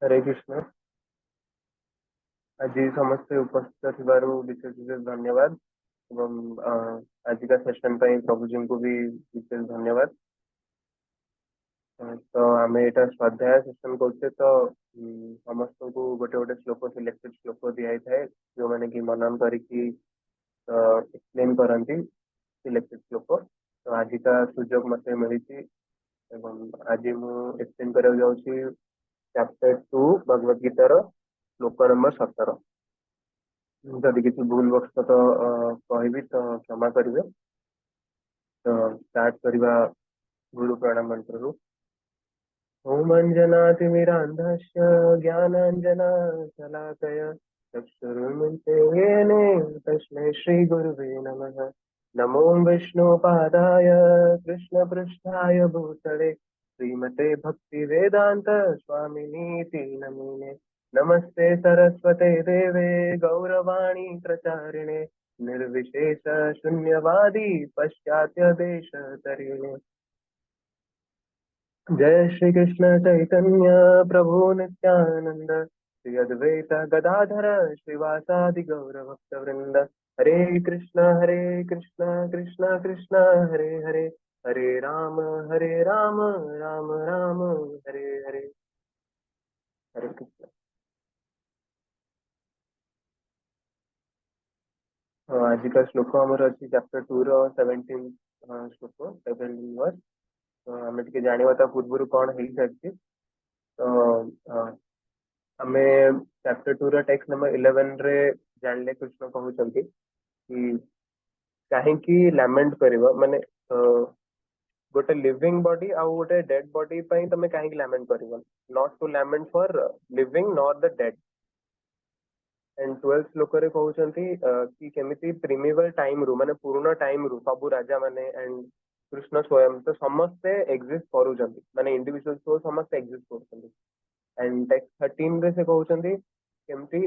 हरे कृष्ण। आज समस्ते उपस्थित थिबारु विशेष विशेष धन्यवाद एवं आज का सेशन पर प्रभु जी को भी विशेष धन्यवाद। तो आम यहाँ स्वाध्याय सेशन करते तो समस्त को गोटे गोटे श्लोक सिलेक्टेड श्लोक दिखाई थाए जो मैंने कि मनन करके एक्सप्लेन करती सिलेक्टेड श्लोक। तो आज का सुजोग मत मिली एवं आज मुझे एक्सप्लेन करा जाऊँगी चैप्टर 2 भगवद गीतार श्लोक नंबर 17। जदि किसी भूल बक्स तो कहबी तो क्षमा करेंगे। तो स्टार्ट करवा गुरु प्रणाम मंत्र। ओम अंजनातिमिरान्धस्य ज्ञानाञ्जनशलाकया चक्षुरुन्मिलितं तस्मै श्रीगुरुवे नमः। नमो विष्णुपादाय कृष्णपृष्ठाय भूतले श्रीमते भक्तिवेदान्त स्वामिनीति नमिने। नमस्ते सरस्वते देवे गौरवाणी प्रचारिणे निर्विशेष शून्यवादी पश्चात्य देशतरिणे। जय श्री कृष्ण चैतन्य प्रभु नित्यानंद श्री अद्वैत गदाधर श्रीवासादि गौर भक्त वृंद। हरे कृष्ण कृष्ण कृष्ण हरे हरे हरे राम राम राम हरे हरे। हरे कृष्ण। आज का श्लोक आमर अच्छी चैप्टर 2 रो 17 श्लोक 17 वर्स। तो आम टे जाना पूर्व कौन हो सारी। तो आमे चैप्टर 2 रो टेक्स्ट नंबर 11 रे जानले कृष्ण कहउछंती कि काहेकि लैमेंट करबो माने गोटे लिविंग बॉडी आ गोटे डेड बॉडी पई तमे काहेकि लैमेंट करबो। Not to lament for living nor the dead. And 12 श्लोक रे कहउछंती कि केमिति प्रिमिवल टाइम रु माने पुराना टाइम रु सब राजा माने एंड कृष्ण स्वयं तो समस्ते एग्जिस्ट करूछंती माने इंडिविजुअल्स को समस्ते एग्जिस्ट करूछंती। एंड टेक्स्ट 13 रे से कहउछंती केमिति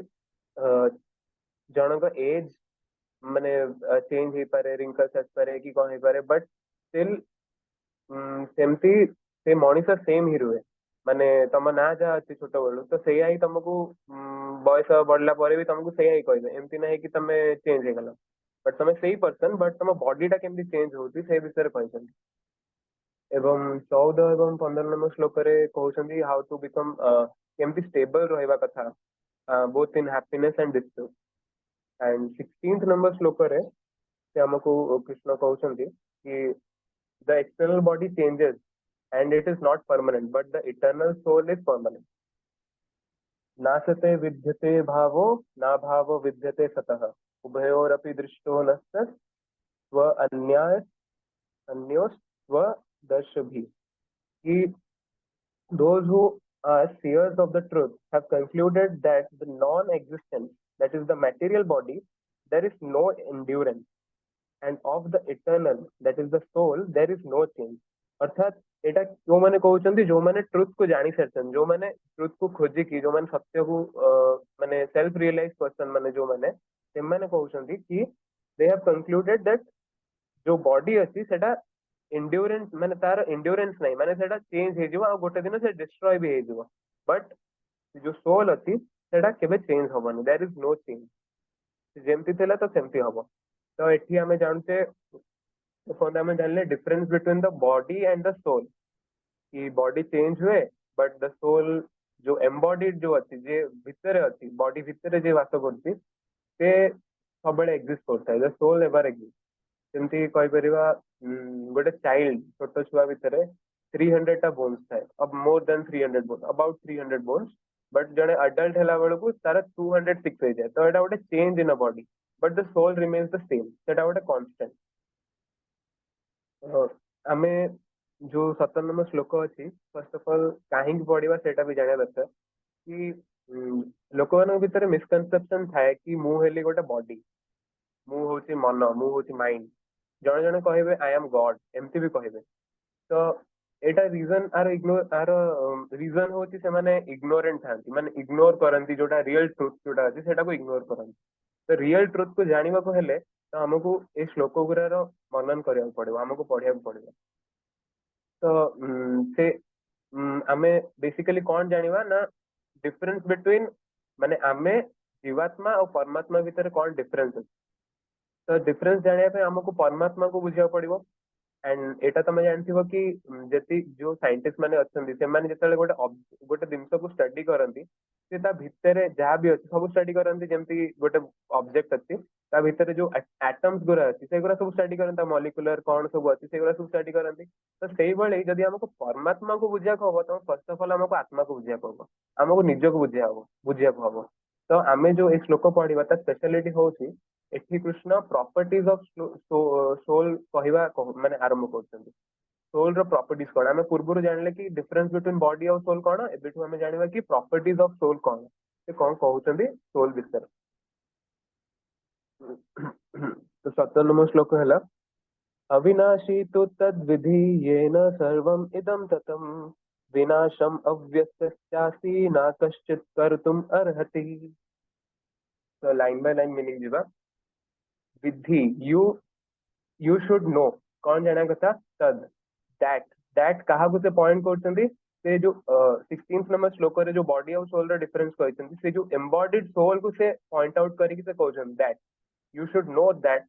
जनक एज माने चेंज हो पारे रिंकल्स आस पारे कि कौन हो पारे बट स्टिल सेमती से मनीष सेम ही रुहे। माने तुम ना जहाँ अच्छी छोट बेलू तो से ही तुमको बयस बढ़ला पर भी तुमको से ही कहबे एमती ना कि तुम चेंज हो गल बट तुम से पर्सन बट तुम बॉडीटा केमती चेंज होती से विषय कहते। एवं 14 एवं 15 नंबर श्लोक रे कहउछंती हाउ टू बिकम केमती स्टेबल रहबा कथा both in happiness and distress. And 16th number श्लोक रे से हमको कृष्ण कहउछंती कि the external body changes and it is not permanent but the eternal soul is permanent। नासते विद्यते भावो ना भावो विद्यते सतः उभयोरपि दृष्टो नष्ट स्व अन्याय अन्योस्त्व दर्शभी। कि those who are seers of the truth have concluded that the non-existence, that is the material body, there is no endurance, and of the eternal, that is the soul, there is no change। अर्थात एटा जो मैंने कहउछंती जो मैंने truth को जानी सरछन जो मैंने truth को खोजी की जो मैंने सत्य को मैंने सेल्फ रियलाइज पर्सन मैंने जो मैंने से मैंने कहउछंती कि दे हैव कंक्लूडेड दैट जो बॉडी अछि सेटा इंड्योरेंस माने तार इंड्योरेंस नहीं माने सेटा चेंज हे जिवो आ गोटे दिन से डिस्ट्रॉय भी हे जिवो बट जो सोल अछि सेटा केबे चेंज होबनी देयर इज नो चेंज जेमती थिला तो सेमती हबो। तो एठी हमें जानते फंडामेंट जानले difference between the body and the soul कि बॉडी चेंज हुए बट द सोल जो एम्बॉडीड जो अछि जे भितरे अछि बॉडी भितरे जे वास करछि से सबले एग्जिस्ट करता है द सोल एवर एग्जिस्ट। ଯେମିତି କହିପାରିବା ଗୋଟେ ଚାଇଲ୍ଡ ଛୋଟ ଛୁଆ ଭିତରେ 300 ଟା ବୋନ୍ସ ଥାଏ अब more than 300 bones about 300 bones but जड़े अडल्ट ହେଲା ବେଳକୁ ତାର 206 ହେଇଯାଏ। ତ ଏଟା ଗୋଟେ change in a body but the soul remains the same सेटा ଗୋଟେ कांस्टेंट। आमे जो 17 नंबर श्लोक अछि फर्स्ट ऑफ ऑल काहेकि पढ़िबा सेटा भी जानिया दरकार कि लोक मान भितर मिसकनसेप्शन थाए कि मु हेली गोटे बॉडी मु होची मन मु होची माइंड जड़े जड़े कहे आई एम गॉड एमती भी कहे। तो एटा रीजन आर इग्नोर आर रीजन होची से माने इग्नोरेंट थांती माने इग्नोर करंती जोटा रियल ट्रुथ जोटा अछि सेटा को इग्नोर करंती। तो रियल ट्रुथ को जानिबा को हेले तो हमको ए श्लोक गुरार मनन करिया पड़िबो हमको पढ़िया पड़िबो। तो से आमे बेसिकली कौन जानिबा ना डिफरेंस बिटवीन माने आमे जीवात्मा और परमात्मा भितर कौन डिफरेंस है तो डिफरेंस जानिया पे हमको परमात्मा को बुझिया पड़िबो एंड एटा तमे जानथिबो कि जति जो साइंटिस्ट माने अछंती से माने जतले गोटे जिंस को स्टडी करंती से ता भितरे जहाँ भी अछि सब स्टडी करंती जेमति गोटे ऑब्जेक्ट अछि ता भितरे जो एटम्स गुरा अछि से गुरा सब स्टडी करंता मॉलिक्यूलर कौन सब अछि से गुरा सब स्टडी करंती तो सेही बळे जदि हमको परमात्मा को बुझिया को हबो तो फर्स्ट ऑफ ऑल हमको आत्मा को बुझिया को हबो हमको निज को बुझिया को हबो तो आमे जो एक श्लोक पढ़िबा ता स्पेशलिटी होछि एठी कृष्ण प्रॉपर्टीज ऑफ सोल कहवा माने आरंभ करछन्ती सोल रो प्रॉपर्टीज कोन आमे पूर्वरु जानले कि डिफरेंस बिटवीन बॉडी और सोल कोन एबेठु आमे जानिबा कि प्रॉपर्टीज ऑफ सोल कोन से कोन कहउछन्ती सोल विषय तो 57 श्लोक हैला अविनाशी तो तद विधि येन सर्वम इदम ततम विनाशम अव्यस्यासि न कश्चित् कर्तुम अर्हति तो लाइन बाय लाइन मीनिंग दिबा विधि यू शुड नो कौन जाना कथा तद दैट दैट काहाकू से पॉइंट करछन्ती से जो 16th नंबर श्लोक रे जो बॉडी और सोल रे डिफरेंस कहछन्ती से जो एम्बॉडीड सोल को से पॉइंट आउट करिक से कहछन्ती that you should know that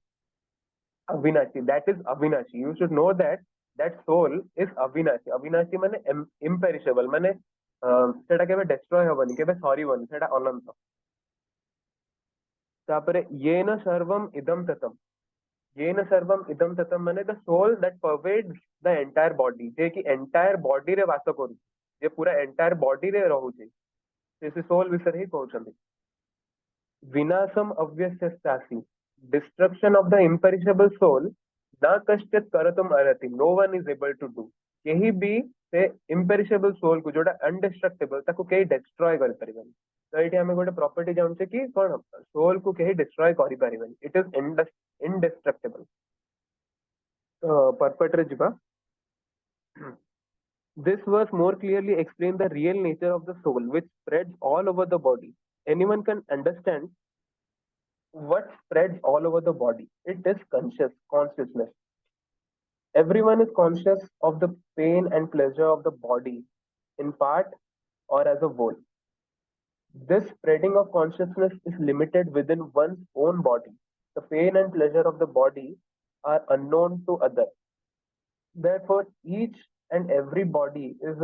अविनाशी दैट इज अविनाशी you should know that that soul is अविनाशी अविनाशी माने इम्पेरिशेबल माने सेटा केबे डिस्ट्रॉय होबनी केबे सरीबनी सेटा अनंत तापरे येन सर्वम इदम ततम येन सर्वम इदम ततम माने the soul that pervades the entire body जे कि एंटायर बॉडी रे वास करू जे पूरा एंटायर बॉडी रे रहूचे से सोल विषय ही कहउछन्ती विनाशम अव्यस्यासि destruction of the imperishable soul न कश्चित करतुम अर्हति no one is able to do केही भी से इम्पेरिशेबल सोल को जोटा अनडिस्ट्रक्टेबल ताको केही डिस्ट्रॉय कर परिबनी तो एठी हमें गोटे प्रॉपर्टी जानछे कि कोन सोल को केही डिस्ट्रॉय करि परिबनी इट इज इनडिस्ट्रक्टेबल पर्पट रे जिबा this verse more clearly explains the real nature of the soul which spreads all over the body anyone can understand what spreads all over the body it is consciousness everyone is conscious of the pain and pleasure of the body in part or as a whole this spreading of consciousness is limited within one's own body the pain and pleasure of the body are unknown to others therefore each and every body is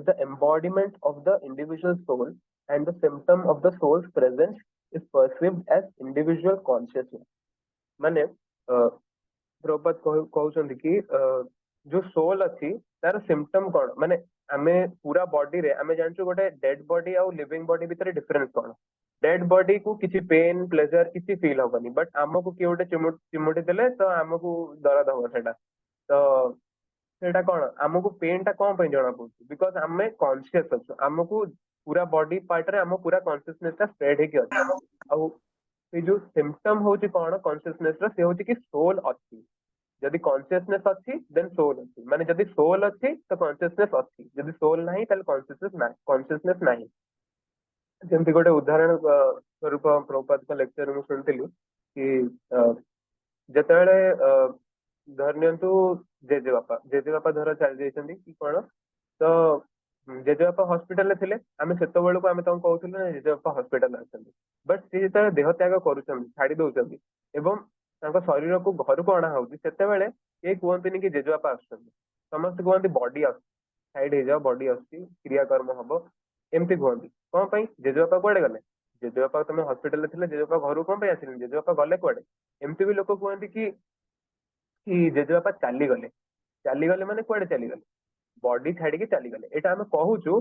the embodiment of the individual soul and the symptom of the soul's presence is perceived as individual consciousness माने प्रभुपाद कहउछन्ती कि जो soul अछि तार symptom कोन माने आमे पूरा body रे आमे जानछु गोटे डेड बॉडी और लिविंग बॉडी भितर डिफरेंस कोन डेड बॉडी को किसी पेन प्लेजर किसी फील होबनी बट हमको कि गोटे चिमुटी देले तो हमको दर्द हो सेटा तो सेटा कोन हमको पेन टा कोन पे जणा पड़छ बिकॉज़ हमें कॉन्शियस अछि हमको पूरा बॉडी पार्ट रे हम पूरा कॉन्शियसनेस ता स्प्रेड हे कि अछि और से जो सिम्पटम होची कोन कॉन्शियसनेस रा से होची कि सोल अछि जदि कॉन्शियसनेस अछि देन सोल अछि माने जदि सोल अछि तो कॉन्शियसनेस अछि जदि सोल नाही तल कॉन्शियसनेस नाही जेमति गोटे उदाहरण स्वरूप प्रभुपाद का लेक्चर में सुनतिली कि ଯେତେବେଳେ ଧରି ନିଅନ୍ତୁ ଜେଜେବାପା ଧର ଚାଲି ଯାଇଛନ୍ତି କି କଣ ତ ଜେଜେବାପା ହସ୍ପିଟାଲରେ ଥିଲେ ଆମେ ସେତେବେଳକୁ ଆମେ ତାଙ୍କୁ କହୁଥିଲୁ ନା ଜେଜେବାପା ହସ୍ପିଟାଲରେ ଅଛନ୍ତି ବଟ୍ ସେ ଯେତେବେଳେ ଦେହ ତ୍ୟାଗ କରୁଛନ୍ତି ଛାଡି ଦଉଛନ୍ତି ଏବଂ ତାଙ୍କ ଶରୀରକୁ ଘରକୁ ଅଣା ହଉଛି ସେତେବେଳେ କେହି କୁହନ୍ତିନି କି ଜେଜେବାପା ଆସୁଛନ୍ତି ସମସ୍ତେ କୁହନ୍ତି ବଡି ଆସୁଛି ସାଇଡ ହେଇଯାଅ ବଡି ଆସୁଛି କ୍ରିୟାକର୍ମ ହବ ଏମିତି କୁହନ୍ତି କଣ ପାଇଁ ଜେଜେବାପା କୁଆଡେ ଗଲେ ଜେଜେବାପା ତମେ ହସ୍ପିଟାଲରେ ଥିଲେ ଜେଜେବାପା ଘରକୁ କଣ ପାଇଁ ଆସିଲେନି ଜେଜେବାପା ଗଲେ କୁଆଡେ ଏମିତି ବି ଲୋକ କୁହନ୍ତି କି ଜେଜେବାପା ଚାଲିଗଲେ ମାନେ କୁଆଡେ ଚାଲିଗଲେ ବଡି ଛାଡିକି ଚାଲିଗଲେ ଏଇଟା ଆମେ କହୁଛୁ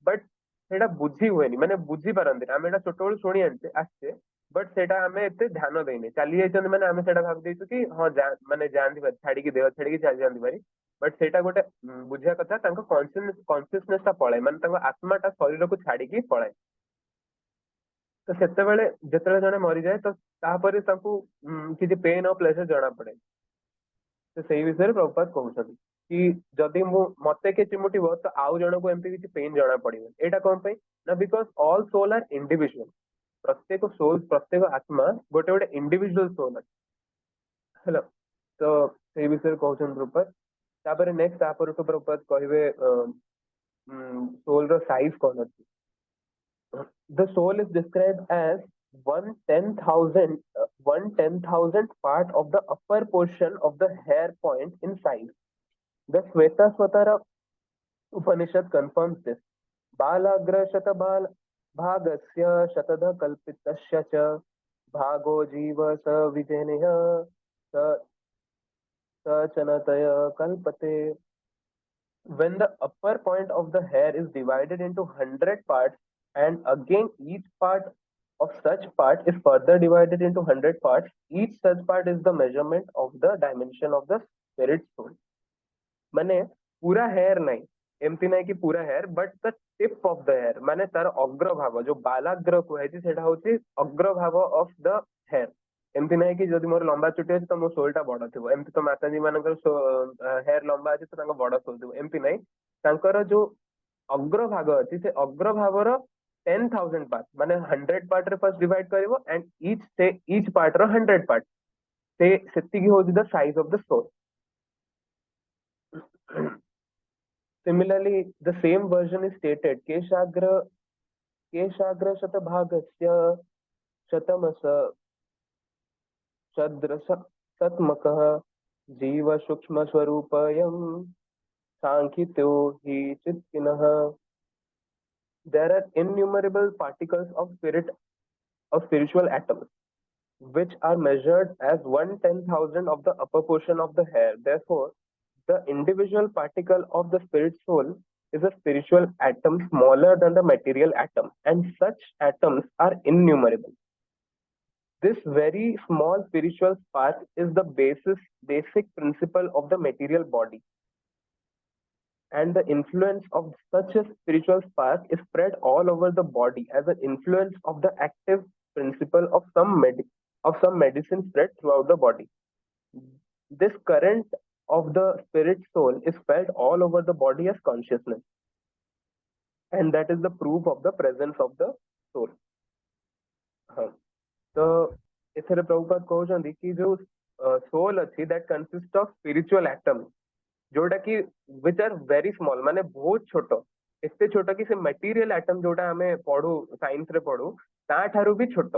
ବଟ୍ ସେଇଟା ବୁଝି ହୁଏନି ମାନେ ବୁଝି ପାରନ୍ତିନି ଆମେ ଏଇଟା ଛୋଟବେଳୁ ଶୁଣି ଆସିଛେ ବଟ୍ ସେଇଟା ଆମେ ଏତେ ଧ୍ୟାନ ଦେଇନେ ଚାଲି ଯାଇଛନ୍ତି ମାନେ ଆମେ ସେଇଟା ଭାବି ଦେଇଛୁ କି ହଁ ମାନେ ଯାଆନ୍ତି ଭାରି ଛାଡିକି ଦେହ ଛାଡିକି ଚାଲି ଯାଆନ୍ତି ଭାରି ବଟ୍ ସେଇଟା ଗୋଟେ ବୁଝିବା କଥା ତାଙ୍କ କନସିୟସନେସ ଟା ପଳାଏ ମାନେ ତାଙ୍କ ଆତ୍ମାଟା ଶରୀରକୁ ଛାଡିକି ପଳାଏ ତ ସେତେବେଳେ ଯେତେବେଳେ ଜଣେ ମରିଯାଏ ତ ତାପରେ ତାଙ୍କୁ କିଛି ପେନ୍ ଆଉ ପ୍ଲେଜର ଜଣା ପଡେ ତ ସେଇ ବିଷୟରେ ପ୍ରଭୁପାଦ କହୁଛନ୍ତି କି ଯଦି ମତେ କିଏ ଚିମୁଟିବ ତ ଆଉ ଜଣକୁ ଏମିତି କିଛି ପେନ୍ ଜଣା ପଡିବ ଏଇଟା କଣ ପାଇଁ ନା because all soul are individual ପ୍ରତ୍ୟେକ ସୋଲ୍ ପ୍ରତ୍ୟେକ ଆତ୍ମା ଗୋଟେ ଗୋଟେ ଇଣ୍ଡିଭିଜୁଆଲ ସୋଲ୍ ଅଛି ହେଲା ତ ସେଇ ବିଷୟରେ କହୁଛନ୍ତି ପ୍ରଭୁପାଦ ତାପରେ ନେକ୍ସଟ ତାପରଠୁ ପ୍ରଭୁପାଦ କହିବେ ସୋଲ୍ ର ସାଇଜ କଣ ଅଛି The soul is described as 1/10,000 part of the upper portion of the hair point in size. The Sweta Upanishad confirms this. Balagra Shatabal Bhagasya Shatadha Kalpitasya cha Bhago Jiva Sa Vijeniya Sa Chanataya Kalpate. When the upper point of the hair is divided into 100 parts, and again each part of such part is further divided into 100 parts, each such part is the measurement of the dimension of the spirit soul. ମାନେ ପୁରା hair ନାହିଁ, ଏମିତି ନାହିଁ କି ପୁରା hair, but the tip of the hair, ମାନେ ତାର ଅଗ୍ରଭାଗ ଯୋଉ ବାଲାଗ୍ର କୁହାଯାଇଛି ସେଇଟା ହଉଛି ଅଗ୍ରଭାଗ ଅଫ ଦ ହେୟାର। ଏମିତି ନାହିଁ କି ଯଦି ମୋର ଲମ୍ବା ଚୁଟି ଅଛି ତ ମୋ ସୋଲ ଟା ବଡ ଥିବ, ଏମିତି ତ ମାତାଜୀ ମାନଙ୍କର ହେୟାର ଲମ୍ବା ଅଛି ତ ତାଙ୍କ ବଡ ସୋଲ ଥିବ, ଏମିତି ନାହିଁ। ତାଙ୍କର ଯୋଉ ଅଗ୍ରଭାଗ ଅଛି ସେ ଅଗ୍ରଭାଗର 10,000 ପାର୍ଟ, ମାନେ 100 ପାର୍ଟ ରେ ଫାର୍ଷ୍ଟ ଡିଭାଇଡ କରିବ ଆଣ୍ଡ ଇଚ୍ ପାର୍ଟ ର 100 ପାର୍ଟ, ସେ ସେତିକି ହଉଛି ଦ ସାଇଜ ଅଫ ଦ ସୋଲ। Similarly, the same version is stated: Keshagra Shatabhagasya Shatamasa Shadrasa Satmakah Jiva Shukshma Swarupayam Sankhityo Hi Chitkinah. There are innumerable particles of spiritual atoms, which are measured as 1/10,000 of the upper portion of the hair. Therefore, the individual particle of the spirit soul is a spiritual atom smaller than the material atom, and such atoms are innumerable. This very small spiritual spark is the basic principle of the material body, and the influence of such a spiritual spark is spread all over the body as an influence of the active principle of some medicine spread throughout the body. This current of the spirit soul is felt all over the body as consciousness, and that is the proof of the presence of the soul. हाँ, तो ଏଥିରେ ପ୍ରଭୁପାଦ କହୁଛନ୍ତି କି ଯୋଉ soul ଅଛି that consists of spiritual atoms, ଯୋଉଟା କି which are very small, ମାନେ ବହୁତ ଛୋଟ, ଏତେ ଛୋଟ କି ସେ material atom ଯୋଉଟା ଆମେ ପଢୁ ସାଇନ୍ସ ରେ ପଢୁ ତା ଠାରୁ ବି ଛୋଟ,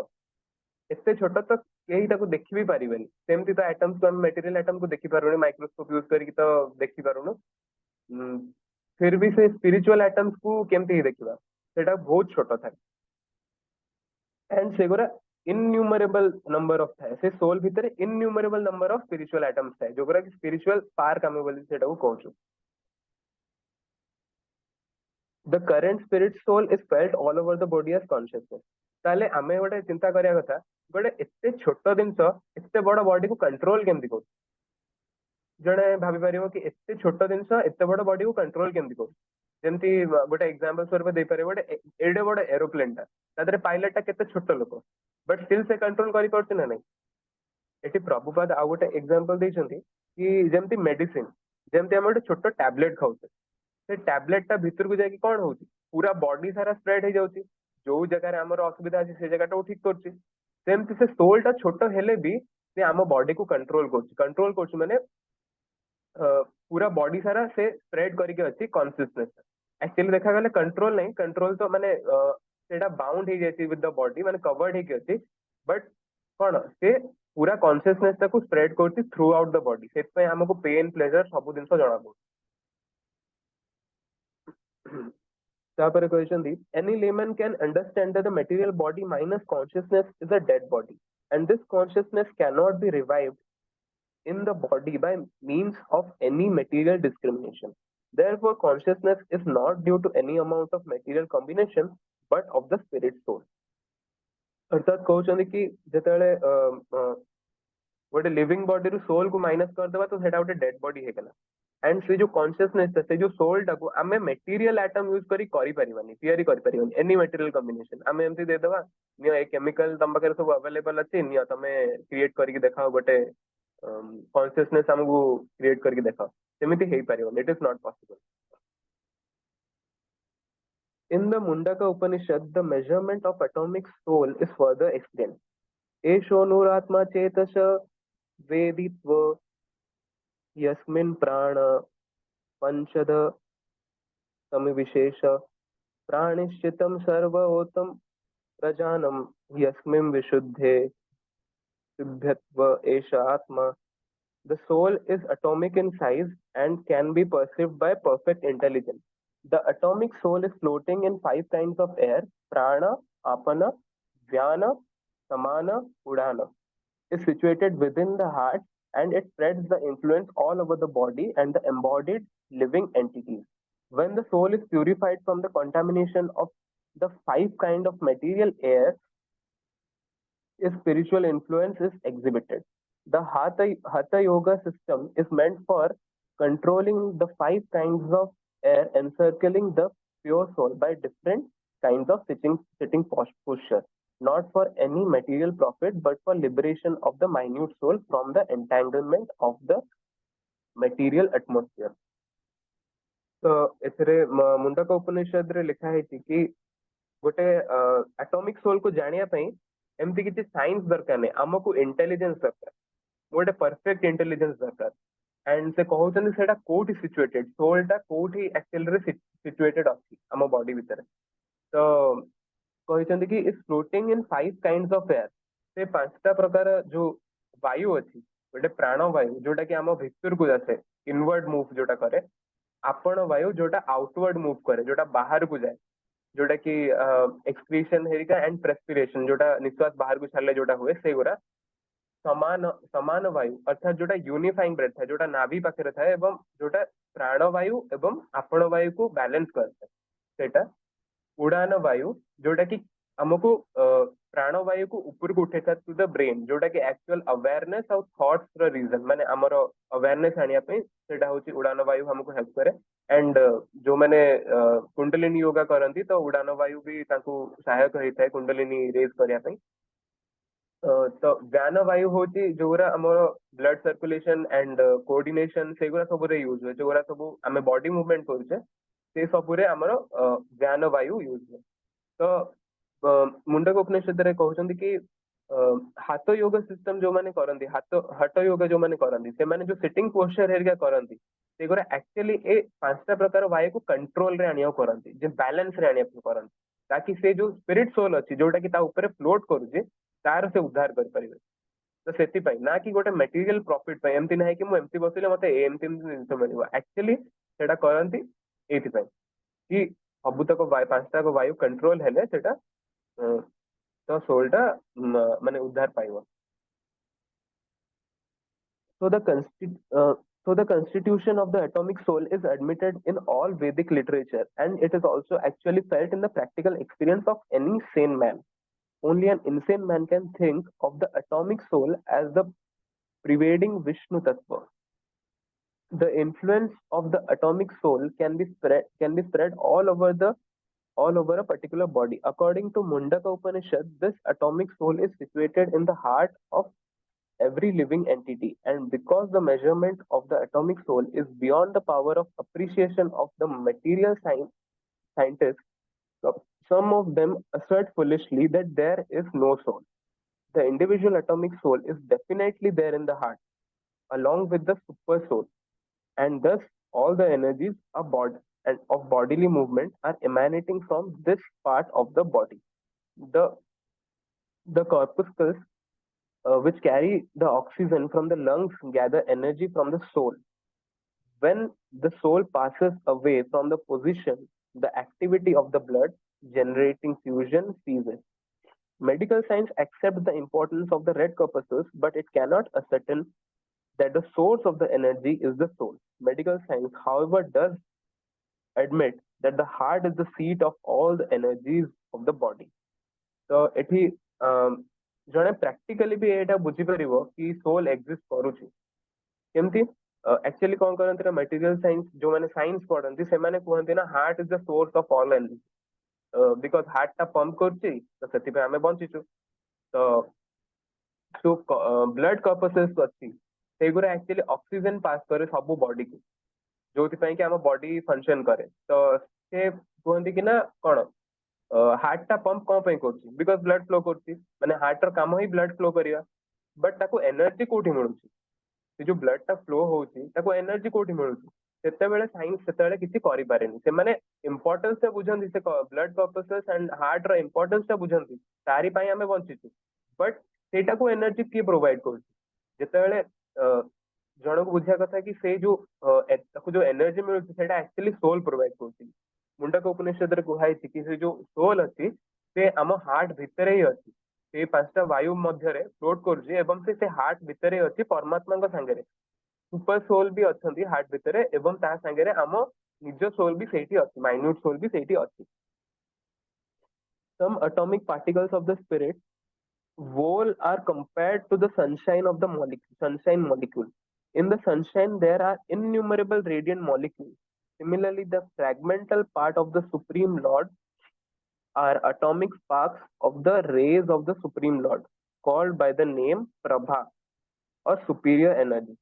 ଏତେ ଛୋଟ ତ କେହି ତାକୁ ଦେଖି ବି ପାରିବେନି। ସେମିତି ତ ଆଟମ୍ସ କୁ ଆମେ ମେଟେରିଆଲ ଆଟମ କୁ ଦେଖି ପାରୁନି, ମାଇକ୍ରୋସ୍କୋପ ୟୁଜ କରିକି ତ ଦେଖି ପାରୁନୁ। फिर भी से स्पिरिचुअल आइटम्स को केमती देखिबा, सेटा बहुत छोट थाए एंड सेगुरा इनन्यूमरेबल नंबर ऑफ थाए, से सोल भितर innumerable number of spiritual items थाए, जोगरा कि स्पिरिचुअल स्पार्क आमे बोली सेटा को कहउछु। The current spirit soul is felt all over the body as consciousness. ताले आमे गोटे चिंता करिया कथा, गोटे एते छोट जिंस एते बड़ बॉडी को कंट्रोल केमती करू। जड़े भाभी पारिबो कि एते छोट जिंस एते बड़ बॉडी को कंट्रोल केमती करू। ଯେମିତି ଗୋଟେ ଏକ୍ସାମ୍ପଲ ସ୍ୱରୂପ ଦେଇପାରିବ, ଗୋଟେ ଏଡେ ବଡ ଏରୋପ୍ଲେନ ଟା, ତା ଦେହରେ ପାଇଲଟ ଟା କେତେ ଛୋଟ ଲୋକ, ବଟ୍ ଷ୍ଟିଲ୍ ସେ କଣ୍ଟ୍ରୋଲ କରିପାରୁଛି ନା ନାହିଁ। ଏଠି ପ୍ରଭୁପାଦ ଆଉ ଗୋଟେ ଏକ୍ସାମ୍ପଲ ଦେଇଛନ୍ତି କି ଯେମିତି ମେଡିସିନ, ଯେମିତି ଆମେ ଗୋଟେ ଛୋଟ ଟ୍ୟାବଲେଟ ଖାଉଛେ, ସେ ଟ୍ୟାବଲେଟ ଟା ଭିତରକୁ ଯାଇକି କଣ ହଉଛି, ପୁରା ବଡି ସାରା ସ୍ପ୍ରେଡ ହେଇଯାଉଛି, ଯୋଉ ଜାଗାରେ ଆମର ଅସୁବିଧା ଅଛି ସେ ଜାଗାଟାକୁ ଠିକ କରୁଛି। ସେମିତି ସେ ସୋଲ ଟା ଛୋଟ ହେଲେ ବି ସେ ଆମ ବଡିକୁ କଣ୍ଟ୍ରୋଲ କରୁଛି ମାନେ पूरा बॉडी सारा से स्प्रेड करके अच्छी कॉन्सियसनेस। एक्चुअली देखा गले कंट्रोल नहीं, कंट्रोल तो माने सेटा बाउंड ही जाती विद द बॉडी, माने कवर्ड ही अच्छी, बट कौन से पूरा कॉन्सियसनेस को स्प्रेड करती थ्रू आउट द बॉडी, से हमको पेन प्लेजर सब जिन जना पड़े। तापर कहते any lemon can understand that the material body minus consciousness is a dead body, and this consciousness can not be revived in the body by means of any material discrimination. Therefore, consciousness is not due to any amount of material combination, but of the spirit soul. अर्थात कहते कि जिते गोटे living body रू soul को minus करदेवा तो सेटा गोटे डेड बॉडी हेगला, एंड से जो कॉन्शियसनेस से जो सोल टाको आमे मटेरियल एटम यूज करी परिबानी, तैयारी करि परिबानी एनी मटेरियल कॉम्बिनेशन आमे एमती देदेवा, नियो ए केमिकल तम पाखरे सब अवेलेबल अछि, नियो तमे क्रिएट करके देखाओ गोटे कॉन्शियसनेस हमको क्रिएट करके देखाओ, सेमिति हेई परिबो, it is not possible. In the Mundaka Upanishad, the measurement of atomic soul is further explained. Esho nuratma chetasha veditva yasmin prana panchada samivishesha प्राणिश्चितं सर्वोतं प्रजानं यस्मिन् विशुद्धे सिद्ध्यत्व एष आत्मा. The soul is atomic in size and can be perceived by perfect intelligence. The atomic soul is floating in five kinds of air: prana, apana, vyana, samana, udana. Is situated within the heart and it spreads the influence all over the body and the embodied living entities. When the soul is purified from the contamination of the five kind of material air, its spiritual influence is exhibited. The Hatha Yoga system is meant for controlling the five kinds of air encircling the pure soul by different kinds of sitting posture, not for any material profit, but for liberation of the minute soul from the entanglement of the material atmosphere. ତ ଏଥିରେ ମୁଣ୍ଡକ ଉପନିଷଦରେ ଲେଖା ହେଇଛି କି ଗୋଟେ atomic ସୋଲ କୁ ଜାଣିବା ପାଇଁ ଏମିତି କିଛି ସାଇନ୍ସ ଦରକାର ନାହିଁ, ଆମକୁ ଇଣ୍ଟେଲିଜେନ୍ସ ଦରକାର, ଗୋଟେ ପରଫେକ୍ଟ ଇଣ୍ଟେଲିଜେନ୍ସ ଦରକାର। ଆଣ୍ଡ ସେ କହୁଛନ୍ତି ସେଇଟା କୋଉଠି ସିଚୁଏଟେଡ, ସୋଲ ଟା କୋଉଠି ଆକ୍ଚୁଆଲି ସିଚୁଏଟେଡ ଅଛି ଆମ ବଡି ଭିତରେ। ତ କହିଛନ୍ତି କି it's floating in five kinds of air. ସେ ପାଞ୍ଚଟା ପ୍ରକାର ଯୋଉ ବାୟୁ ଅଛି, ଗୋଟେ ପ୍ରାଣ ବାୟୁ ଯୋଉଟା କି ଆମ ଭିତରକୁ ଆସେ, ଇନୱାର୍ଡ ମୁଭ ଯୋଉଟା କରେ, ଆପଣ ବାୟୁ ଯୋଉଟା ଆଉଟୱାର୍ଡ ମୁଭ କରେ, ଯୋଉଟା ବାହାରକୁ ଯାଏ, ଯୋଉଟା କି ଏକ୍ସକ୍ରିସନ ହେରିକା ଆଣ୍ଡ ପ୍ରେସ୍ପିରେସନ, ଯୋଉଟା ନିଶ୍ୱାସ ବାହାରକୁ ଛାଡ଼ିଲେ ଯୋଉଟା ହୁଏ ସେଇଗୁରା। ସମାନ ସମାନ ବାୟୁ ଅର୍ଥାତ ଯୋଉଟା ୟୁନିଫାଇଂ ବ୍ରେଥ ଥାଏ, ଯୋଉଟା ନାଭି ପାଖରେ ଥାଏ ଏବଂ ଯୋଉଟା ପ୍ରାଣ ବାୟୁ ଏବଂ ଆପଣ ବାୟୁକୁ ବାଲାନ୍ସ କରିଥାଏ, ସେଇଟା ଉଡାନ ବାୟୁ, ଯୋଉଟା କି ଆମକୁ ପ୍ରାଣ ବାୟୁକୁ ଉପରକୁ ଉଠେଇଥାଏ ଟୁ ଦ ବ୍ରେନ୍, ଯୋଉଟା କି ଆକ୍ଚୁଆଲ ଆୱାରନେସ ଆଉ ଥଟ୍ସ ର ରିଜନ, ମାନେ ଆମର ଆୱାରନେସ ଆଣିବା ପାଇଁ ସେଇଟା ହଉଛି ଉଡାନ ବାୟୁ ଆମକୁ ହେଲ୍ପ କରେ। ଆଣ୍ଡ ଯୋଉମାନେ କୁଣ୍ଡଲିନୀ ୟୋଗା କରନ୍ତି ତ ଉଡାନ ବାୟୁ ବି ତାଙ୍କୁ ସହାୟକ ହେଇଥାଏ କୁଣ୍ଡଲିନୀ ରେଜ କରିବା ପାଇଁ। ତ ବ୍ୟାନ ବାୟୁ ହଉଛି ଯୋଉଗୁରା ଆମର ବ୍ଲଡ सर्कुलेशन ଆଣ୍ଡ କୋଅର୍ଡିନେସନ ସେଗୁରା ସବୁରେ ୟୁଜ ହୁଏ, ଯୋଉଗୁରା ସବୁ ଆମେ ବଡି ମୁଭମେଣ୍ଟ କରୁଛେ ସେ ସବୁରେ ଆମର ବ୍ୟାନ ବାୟୁ ୟୁଜ ହୁଏ। ତ ମୁଣ୍ଡକ ଉପନିଷଦରେ କହୁଛନ୍ତି କି ହାତ ଯୋଗ ସିଷ୍ଟମ ଯୋଉମାନେ କରନ୍ତି, ହାଟ ଯୋଗ ଯୋଉମାନେ କରନ୍ତି, ସେମାନେ ଯୋଉ ସିଟିଂ ପୋସ୍ଚର ହେରିକା କରନ୍ତି ସେଗୁରା ଆକ୍ଚୁଆଲି ଏ ପାଞ୍ଚଟା ପ୍ରକାର ବାୟୁକୁ କଣ୍ଟ୍ରୋଲରେ ଆଣିବାକୁ କରନ୍ତି, ଯେ ବାଲାନ୍ସରେ ଆଣିବାକୁ କରନ୍ତି, ତାକି ସେ ଯୋଉ ସ୍ପିରିଟ ସୋଲ ଅଛି ଯୋଉଟା କି ତା ଉପରେ ଫ୍ଲୋଟ କରୁଛି ତାର ସେ ଉଦ୍ଧାର କରିପାରିବେ। ତ ସେଥିପାଇଁ ନା କି ଗୋଟେ ମେଟେରିଆଲ ପ୍ରଫିଟ ପାଇଁ, ଏମିତି ନାହିଁ କି ମୁଁ ଏମିତି ବସିଲେ ମତେ ଏମିତି ଏମିତି ଜିନିଷ ମିଳିବ, ଆକ୍ଚୁଆଲି ସେଟା କରନ୍ତି ଏଇଥିପାଇଁ କି ସବୁତକ ପାଞ୍ଚଟାକ ବାୟୁ କଣ୍ଟ୍ରୋଲ ହେଲେ ସେଟା ତ ସୋଲ ଟା ମାନେ ଉଦ୍ଧାର ପାଇବ। So so the constitution of the atomic soul is admitted in all Vedic literature, and it is also actually felt in the practical experience of any sane man. Only an insane man can think of the atomic soul as the pervading Vishnu Tattva. The influence of the atomic soul can be spread all over a particular body. According to Mundaka Upanishad, this atomic soul is situated in the heart of every living entity, and because the measurement of the atomic soul is beyond the power of appreciation of the material scientists, some of them assert foolishly that there is no soul. The individual atomic soul is definitely there in the heart, along with the super soul, and thus all the energies and of bodily movement are emanating from this part of the body. The the corpuscles which carry the oxygen from the lungs gather energy from the soul. When the soul passes away from the position, the activity of the blood generating fusion ceases. Medical science accepts the importance of the red corpuscles, but it cannot ascertain that the source of the energy is the soul. Medical science, however, does admit that the heart is the seat of all the energies of the body. ତ ଏଠି ଜଣେ practically ବି ଏଇଟା ବୁଝିପାରିବ କି ସୋଲ exist କରୁଛି କେମିତି। Actually କଣ କରନ୍ତି ନା, ମେଟେରିଆଲ ସାଇନ୍ସ ଯୋଉମାନେ ସାଇନ୍ସ ପଢନ୍ତି ସେମାନେ କୁହନ୍ତି ନା heart is the source of all energy, because heart ଟା ପମ୍ପ କରୁଛି ତ ସେଥିପାଇଁ ଆମେ ବଞ୍ଚିଛୁ। ତ ଯୋଉ ବ୍ଲଡ କର୍ପସେସ୍ ଅଛି ସେଇଗୁରା ଆକ୍ଚୁଆଲି ଅକ୍ସିଜେନ ପାସ୍ କରେ ସବୁ ବଡିକୁ, ଯୋଉଥିପାଇଁ କି ଆମ ବଡି ଫଙ୍କସନ କରେ। ତ ସେ କୁହନ୍ତି କି ନା କଣ ହାର୍ଟ ଟା ପମ୍ପ କଣ ପାଇଁ କରୁଛି, ବିକଜ ବ୍ଲଡ ଫ୍ଲୋ କରୁଛି, ମାନେ ହାର୍ଟ ର କାମ ହିଁ ବ୍ଲଡ ଫ୍ଲୋ କରିବା। ବଟ୍ ତାକୁ ଏନର୍ଜି କୋଉଠି ମିଳୁଛି, ସେ ଯୋଉ ବ୍ଲଡ ଟା ଫ୍ଲୋ ହଉଛି ତାକୁ ଏନର୍ଜି କୋଉଠି ମିଳୁଛି, ସେତେବେଳେ ସାଇନ୍ସ ସେତେବେଳେ କିଛି କରିପାରେନି। ସେମାନେ ଇମ୍ପୋର୍ଟାନ୍ସ ଟା ବୁଝନ୍ତି, ସେ ବ୍ଲଡ କର୍ପସସ୍ ଆଣ୍ଡ ହାର୍ଟ ର ଇମ୍ପୋର୍ଟାନ୍ସ ଟା ବୁଝନ୍ତି, ତାରି ପାଇଁ ଆମେ ବଞ୍ଚିଛୁ। ବଟ୍ ସେଇଟାକୁ ଏନର୍ଜି କିଏ ପ୍ରୋଭାଇଡ କରୁଛି? ଯେତେବେଳେ ଜଣକୁ ବୁଝିବା କଥା କି ସେଇ ଯୋଉ ତାକୁ ଯୋଉ ଏନର୍ଜି ମିଳୁଛି ସେଇଟା ଆକ୍ଚୁଆଲି ସୋଲ ପ୍ରୋଭାଇଡ କରୁଛି। ମୁଣ୍ଡକ ଉପନିଷଦରେ କୁହାଯାଇଛି କି ସେ ଯୋଉ ସୋଲ ଅଛି ସେ ଆମ ହାର୍ଟ ଭିତରେ ହିଁ ଅଛି, ସେଇ 5ଟା ବାୟୁ ମଧ୍ୟରେ ଫ୍ଲୋଟ କରୁଛି ଏବଂ ସେ ହାର୍ଟ ଭିତରେ ହିଁ ଅଛି ପରମାତ୍ମାଙ୍କ ସାଙ୍ଗରେ। ସୁପର ସୋଲ ବି ଅଛନ୍ତି ହାର୍ଟ ଭିତରେ ଏବଂ ତା ସାଙ୍ଗରେ ଆମ ନିଜ ସୋଲ ବି ସେଇଠି ଅଛି, ମାଇନ୍ୟୁଟ ସୋଲ ବି ସେଇଠି ଅଛି। Some atomic particles of the spirit whole are compared to the sunshine of the molecule, sunshine molecule. In the sunshine, there are innumerable radiant molecules. Similarly, the fragmental part of the Supreme Lord are atomic sparks of the rays of the Supreme Lord, called by the name Prabha or superior energy.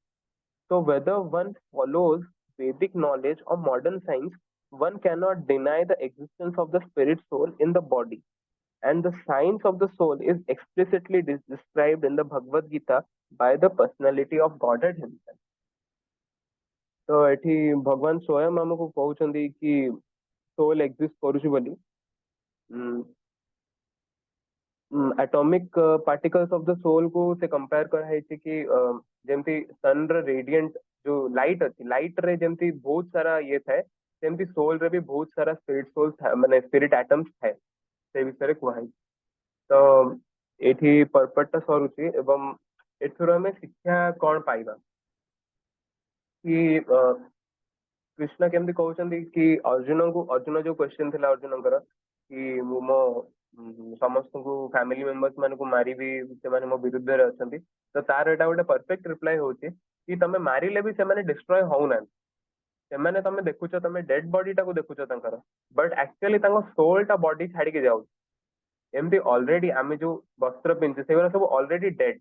So, whether one follows Vedic knowledge or modern science, one cannot deny the existence of the spirit soul in the body. And the science of the soul is explicitly described in the Bhagavad Gita by the personality of Godhead himself. तो एठी भगवान स्वयं हमको कहउछंदी कि soul exist करूछि बोली। Atomic particles of the soul को से कंपेयर करा है कि जेमती सन र रेडिएंट जो लाइट अछि, लाइट रे जेमती बहुत सारा ये थाए, सेमती सोल रे भी बहुत सारा स्पिरिट सोल्स था, माने स्पिरिट एटम्स थाए, से विषय कुहा है। तो एठी पर्पट सरुची एवं एथुर हमें शिक्षा कौन पाइबा कि कृष्ण केमती कहउछंदी कि अर्जुन जो क्वेश्चन थिला अर्जुनकर कि मो समस्त को फैमिली मेंबर्स मान को मारिबी, से माने मो विरुद्ध रे अछंती। तो तार एटा गोटे परफेक्ट रिप्लाई होची कि तमे मारिले भी से माने डिस्ट्रॉय होउना, से माने तमे देखुछो, तमे डेड बॉडी टाको देखुछो तांकर, बट एक्चुअली तांको सोल टा बॉडी छाड़ी के जाउ। एमती ऑलरेडी आमे जो वस्त्र पिनचे सेगरा सब ऑलरेडी डेड,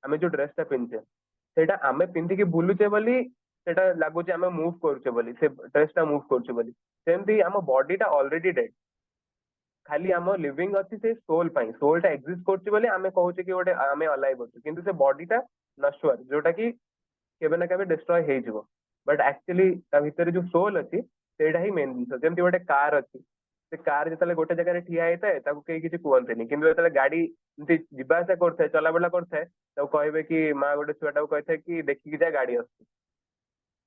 आमे जो ड्रेस टा पिनचे सेटा आमे पिंधि के बुलुचे बोली सेटा लागुचे आमे मूव करूचे बोली, से ड्रेस टा मूव करूचे बोली। सेमती आम बॉडी टा ऑलरेडी डेड, खाली आम लिविंग अच्छी से सोल पाई, सोल टा एक्जिस्ट करछि बोली आमे कहूचे कि गोटे आमे अलाइव अछि, किंतु से बॉडी टा नश्वर, जोटा कि केबे ना केबे डिस्ट्रॉय हे जिवो। बट एक्चुअली ता भितर जो सोल अछि सेटा ही मेन जिंस। जेमती गोटे कार अछि, से कार जतले गोटे जगह रे ठिया हेतै ताको केही किछि कुहंतेनी, किंतु जतले गाड़ी एमती जिबा आसा करथै, चला बुला करथै, ताको कहबे कि मां गोटे छुआटा को कहथै कि देखि कि जा गाड़ी आसुछि।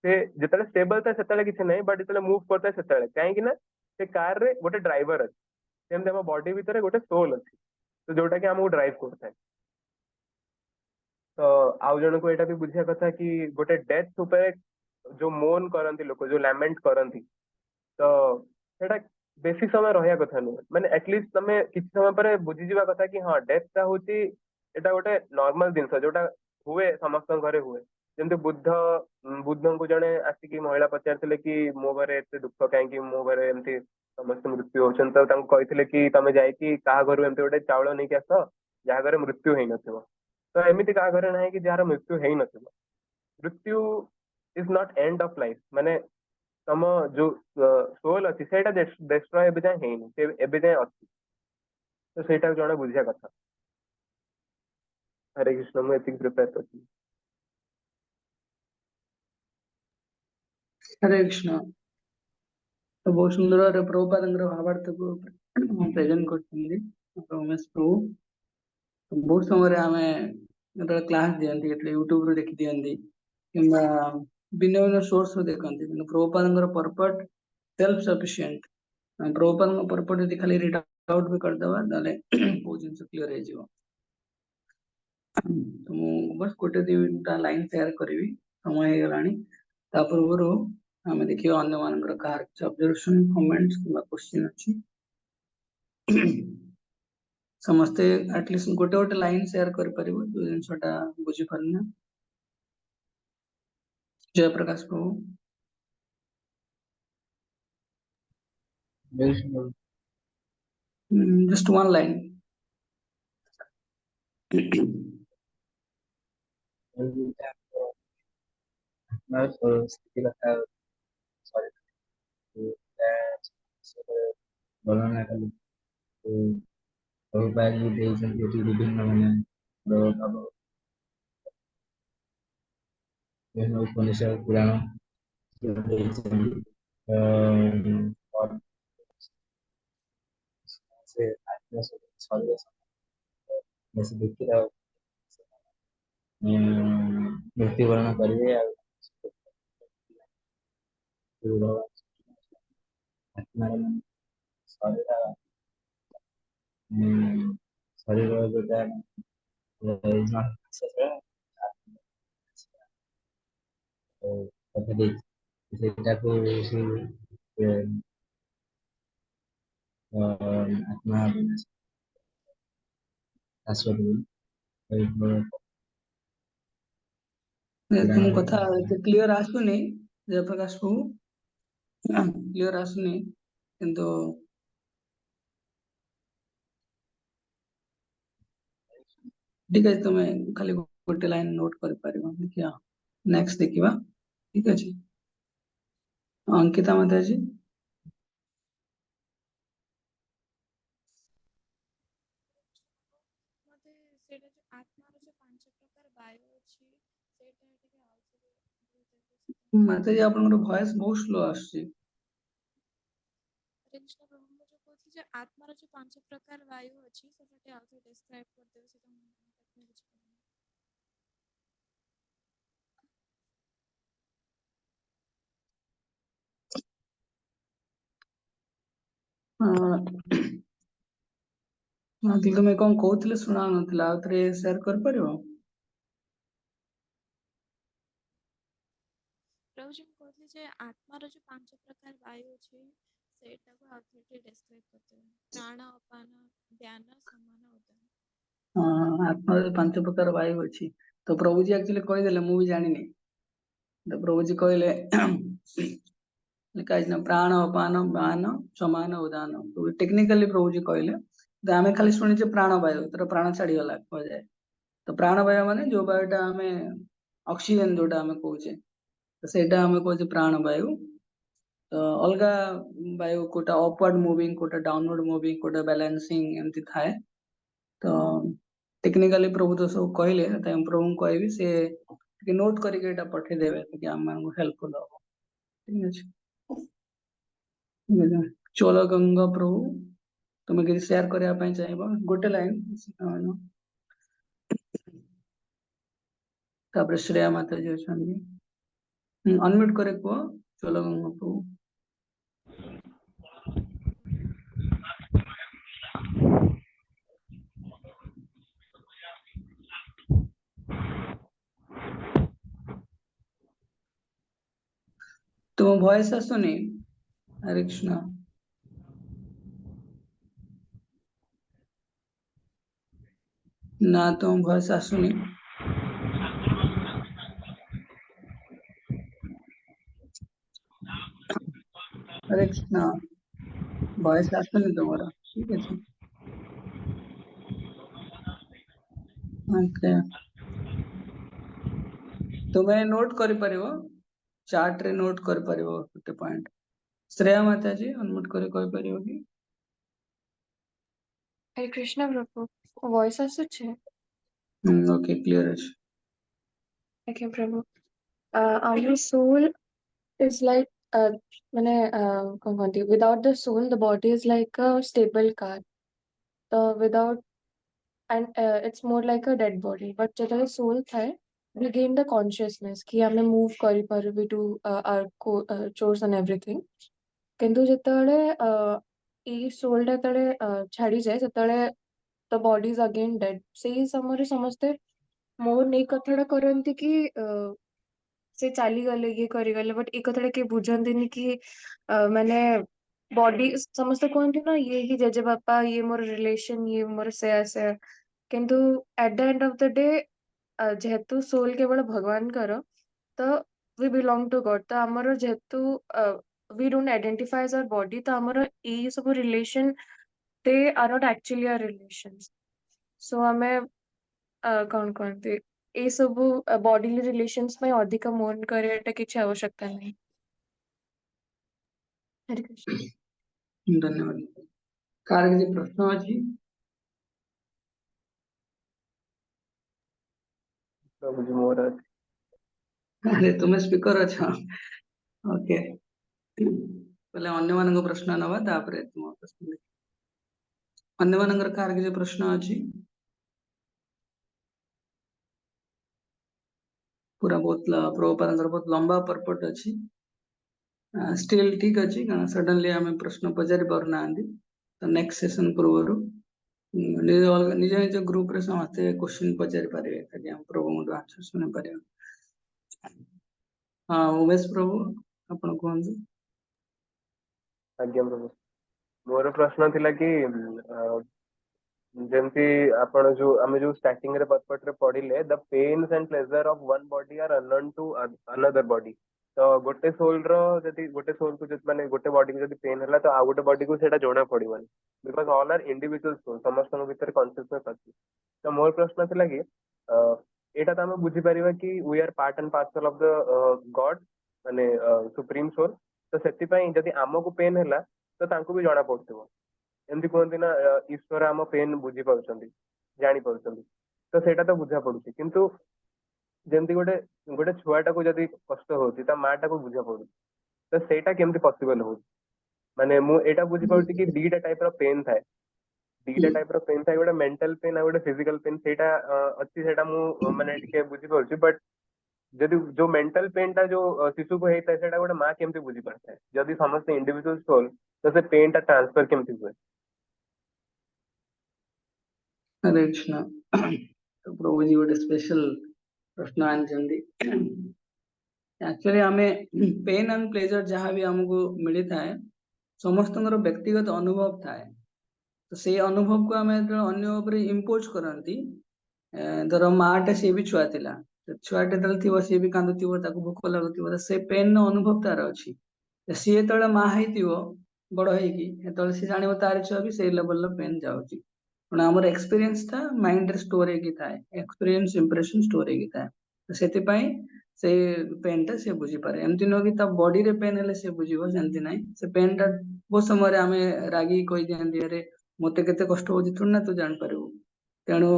से जतले स्टेबल था सेतले किछि नै, बट जतले मूव करथै सेतले काहे कि ना से कार रे गोटे ड्राइवर अछि, सेमती हम बॉडी भितर गोटे सोल अछि, तो जोटा कि हमको ड्राइव करथै। तो आउ जन को एटा भी बुझिया कथा कि गोटे डेथ ऊपर जो मोन करंती लोक, जो लैमेंट करंती, तो सेटा बेसी समय रहिया कथा नुह, माने एटलीस्ट तमे किछि समय पर बुझी जिवा कथा कि हां डेथ ता होची एटा गोटे नॉर्मल जिंस जोटा हुए समस्त घरे हुए। जेमती बुद्ध को जने आसिकी महिला पचारथिले कि मो घरे एते दुख काहेकि मो घरे एमती समस्त मृत्यु होछन, तो तांको कहिथिले कि तमे जाई कि काहा घरु एमती गोटे चावल नै के आस जहा घरे मृत्यु हेइ नथिबो। तो एमिति काहा घरे नाही कि जहार मृत्यु हेइ नथिबो। मृत्यु is not end of life, माने तम जो सोल अच्छी सेटा डिस्ट्रॉय एबे जाए हेइनी, से एबे जाए अच्छी। तो सेटा जणे बुझिया कथा। हरे कृष्ण, मु एतिक प्रिपेयर करछि। हरे कृष्ण। तो बहुत सुंदर भाव प्रभुपादଙ୍କର भावार्थକୁ ପ୍ରେଜେଣ୍ଟ କରୁଛନ୍ତି ରମେଶ ପ୍ରଭୁ। ବହୁତ ସମୟରେ ଆମେ ଯେତେବେଳେ କ୍ଲାସ ଦିଅନ୍ତି, ଯେତେବେଳେ ୟୁଟ୍ୟୁବରୁ ଦେଖି ଦିଅନ୍ତି କିମ୍ବା ଭିନ୍ନ ଭିନ୍ନ ସୋର୍ସରୁ ଦେଖନ୍ତି, କିନ୍ତୁ ପ୍ରଭୁପାଦଙ୍କର ପର୍ପଟ ସେଲ୍ଫ ସଫିସିଏଣ୍ଟ। ପ୍ରଭୁପାଦଙ୍କ ପର୍ପଟ ଯଦି ଖାଲି ରିଡ୍ ଆଉଟ୍ ବି କରିଦେବା ତାହେଲେ ବହୁତ ଜିନିଷ କ୍ଲିୟର ହେଇଯିବ। ତ ମୁଁ ବସ୍ ଗୋଟେ ଦୁଇଟା ଲାଇନ ସେୟାର କରିବି, ସମୟ ହେଇଗଲାଣି। ତା ପୂର୍ବରୁ ଆମେ ଦେଖିବା ଅନ୍ୟମାନଙ୍କର କାହାର କିଛି ଅବଜରଭେସନ, କମେଣ୍ଟ କିମ୍ବା କ୍ୱେଶ୍ଚିନ୍ ଅଛି। ସମସ୍ତେ ଆଟଲିଷ୍ଟ ଗୋଟେ ଗୋଟେ ଲାଇନ ସେୟାର କରିପାରିବ ଯୋଉ ଜିନିଷଟା ବୁଝିପାରିନା। ଜୟପ୍ରକାଶ ପ୍ରଭୁ। Just one line. उपनिषद पुराण और से आत्मा शरीर जैसे दुखी रहो मृत्युवरण करिए आत्मा शरीर ଶରୀର ଯୋଉଟା ସେଇଟାକୁ ଆତ୍ମା तुम कथा क्लियर आसुनी जयप्रकाश प्रभु क्लियर आसुनी किंतु ठीक है तुम खाली गोटे लाइन नोट कर पारिबो देखिया नेक्स्ट देखिबा ठीक अछि अंकिता माता जी ମତେ ସେଇଟା ଯୋଉ ଆତ୍ମାର ଯୋଉ ପାଞ୍ଚ ପ୍ରକାର ବାୟୁ ଅଛି ସେଇଟା ଟିକେ ଆଉଥରେ माता जी आपनकर वॉइस बहुत स्लो आछि ହରେ କୃଷ୍ଣ ପ୍ରଭୁ ମୁଁ ଯୋଉ କହୁଥିଲି ଯେ ଆତ୍ମାର ଯୋଉ ପାଞ୍ଚ ପ୍ରକାର ବାୟୁ ଅଛି ସେଟା ଟିକେ ଆଉଥରେ ଡେସ୍କ୍ରାଇବ୍ କରିଦେବେ ସେଇଟା ମୁଁ ବୁଝିପାରିନି। हाँ तुम कौन कहूଥିଲେ सुना नथिला आउथरे शेयर कर परिबो ପ୍ରଭୁଜୀ ମୁଁ କହୁଥିଲି ଯେ ଆତ୍ମାର ଯୋଉ ପାଞ୍ଚ ପ୍ରକାର ବାୟୁ ଅଛି ସେଇଟାକୁ ଆଉଥରେ ଟିକେ ଡେସ୍କ୍ରାଇବ୍ କରିଦେବେ ପ୍ରାଣ ଅପାନ ଧ୍ୟାନ ସମାନ ଉଦାନ। आत्मा रे पांच प्रकार वायु अछि तो प्रभु जी एक्चुअली कहि देले मु भी जानि नहीं तो प्रभु जी कहले लिखा है प्राण अपान व्यान समान उदान तो टेक्निकली प्रभु जी कहले तो आमे खाली सुनि जे प्राण वायु तर प्राण छाड़ी गला कह जाए तो प्राण वायु माने जो वायुटा आमे ऑक्सीजन जोटा आमे कहूचे तो सेटा आमे कहूचे प्राण वायु तो अलगा वायु कोटा अपवर्ड मूविंग कोटा डाउनवर्ड मूविंग कोटा बैलेंसिंग एमती थाए तो टेक्निकली प्रभु तो सब कहले त प्रभु कहबी से कि नोट करके एटा पठे देबे कि हम मानू हेल्पफुल हो ठीक अछि चलो गंगा प्रभु तुम कि शेयर करबा पई चाहबो गोटे लाइन तापर श्रेया माता जी अछन अनम्यूट करे को चलो गंगा प्रभु तुम वॉइस आसुनी हरे कृष्ण ना तुम वॉइस आसुनी हरे कृष्ण वॉइस आसुनी तुम्हारा ठीक है ओके तुम्हें नोट कर परिबो चार्ट रे नोट कर परिबो गोटे पॉइंट श्रेया माता जी अनम्यूट करे कहि परिबो कि हरे कृष्ण प्रभु वॉइस आସୁଛି ओके क्लियर अछि okay Prabhu our soul is like ମାନେ କଣ କହନ୍ତି without the soul the body is like a stable car ତ without and it's more like a dead body but ଯେତେବେଳେ soul ଥାଏ we gain the consciousness କି ଆମେ move କରିପାରୁ we do chores and everything କିନ୍ତୁ ଯେତେବେଳେ ଏଇ soul ଟା ଯେତେବେଳେ ଛାଡିଯାଏ ସେତେବେଳେ the body is again dead ସେଇ ସମୟରେ ସମସ୍ତେ ମୋର ନେଇ କଥାଟା କରନ୍ତି କି ସେ ଚାଲିଗଲେ ଇଏ କରିଗଲେ ବଟ୍ ଏ କଥାଟା କେହି ବୁଝନ୍ତିନି କି ମାନେ ବଡି ସମସ୍ତେ କୁହନ୍ତି ନା ଇଏ ହିଁ ଜେଜେବାପା ଇଏ ମୋର ରିଲେସନ ଇଏ ମୋର ସେୟା ସେୟା କିନ୍ତୁ at the end of the day ଯେହେତୁ ସୋଲ କେବଳ ଭଗବାନଙ୍କର ତ we belong to God ତ ଆମର ଯେହେତୁ we don't identify as our body ତ ଆମର ଏଇ ସବୁ relation they are not actually our relations so ଆମେ କଣ କହନ୍ତି ଏଇ ସବୁ ବଡିଲି ରିଲେସନ୍ସ ପାଇଁ ଅଧିକ ମୋନ୍ କରିବାଟା କିଛି ଆବଶ୍ୟକତା ନାହିଁ ହରେ କୃଷ୍ଣ धन्यवाद कार के प्रश्न अछि प्रभु जी मोर अरे तुम स्पीकर अच्छा ओके पहले अन्य मानक प्रश्न नवा तापरे तुम प्रश्न देख अन्य मानकर कार के प्रश्न अछि पूरा बहुत प्रभुपादर बहुत लंबा पर्पट अछि स्टिल ठीक अछि कारण सडनली हमें प्रश्न पचारि पार नांदी तो नेक्स्ट सेशन पूर्व निज निज ग्रुप रे समस्ते क्वेश्चन पचारि पारे ताकि हम प्रभु मो आंसर सुनि पारे हाँ उमेश प्रभु आपण कहନ୍ତୁ आज्ञा प्रभु मोर प्रश्न थिला कि जेमती आपण जो आमे जो स्टार्टिंग रे पटपट रे पढ़िले the pains and pleasure of one body are unknown to another body तो गोटे सोल रो जदी गोटे सोल को जदी माने गोटे बॉडी को जदी पेन होला तो आ गोटे बॉडी को सेटा जोना पड़िबनी because all are individual soul समस्त भीतर कॉन्शियसनेस अछि तो मोर प्रश्न थिला कि एटा त हम बुझी परिबा कि we are part and parcel of the God माने सुप्रीम सोल तो सेति पई जदी आमको पेन होला तो तांको भी जणा पड़थिबो एमती कहते ना ईश्वर आम पेन बुझी पार्टी जानी पार्टी तो सेटा तो बुझा पड़ुची किंतु जमती गोटे गोटे छुआटा को जब कष्ट होती माँ टा को बुझा पड़ू तो सेटा केमती पॉसिबल हो माने मु एटा बुझी पाउची कि दीटा टाइप रो पेन थाए दीटा टाइप रो पेन थाए गोटे मेंटल पेन आ गोटे फिजिकल पेन सेटा अच्छी सेटा मु माने टिके बुझी पाउची बट जदि जो मेंटल पेन टा जो शिशु को होता है सेटा गोटे माँ केमती बुझी पारता है जदि समस्त इंडिविजुअल सोल तो से पेन टा ट्रांसफर केमती हुए हरे कृष्ण तो प्रभु जी गोटे स्पेशल प्रश्न आनिचंदी एक्चुअली आमे पेन एंड प्लेजर जहाँ भी हमको मिली थाए समस्त व्यक्तिगत अनुभव थाए तो से अनुभव को आम अन्य उपरे इम्पोज करती धर माटे सी भी छुआ थिला छुआटे थी सी भी कांदुथिबो ताको भोक लगुथिबो से पेन अनुभव तार अछि सी जेतବେଳେ माँ ହେଇଥିବ बड़ ହେଇକି ସେତେବେଳେ सी जानिबो तार छुआ भी से लेवल लो पेन जाउची पण हमर एक्सपीरियंस था माइंड रे स्टोर ହେଇକି थाए एक्सपीरियंस इंप्रेशन स्टोर ହେଇକି थाए तो सेति पई से पेन टा से बुझी पारे एमती न कि ता बॉडी रे पेन हेले से बुझिबो सेमती नाही से पेन टा बहुत समय रे आमे रागी कहि दियंती अरे मते केते कष्ट होची थुन ना तू जान पारिबो तेणु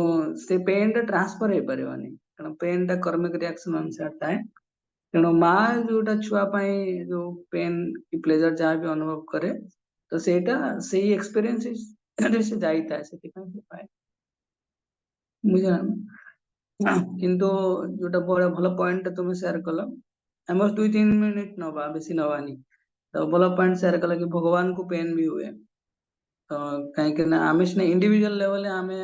से पेन टा ट्रांसफर हो पारिबनी कारण पेन टा कर्मिक रिएक्शन अनुसार थाए तेणु माँ जोटा छुआ पाई जो पेन की प्लेजर जहाँ भी अनुभव करे तो सेटा से एक्सपीरियंस से जाई थाए सेति से पाए बुझला किंतु जोटा बड़ा भल पॉइंट तुम शेयर कल हमर 2-3 मिनिट नवा बेसी नवानी तो भल पॉइंट शेयर कल कि भगवान को पेन भी हुए तो कहीं ना आमे सिना इंडिविजुअल लेवल आमे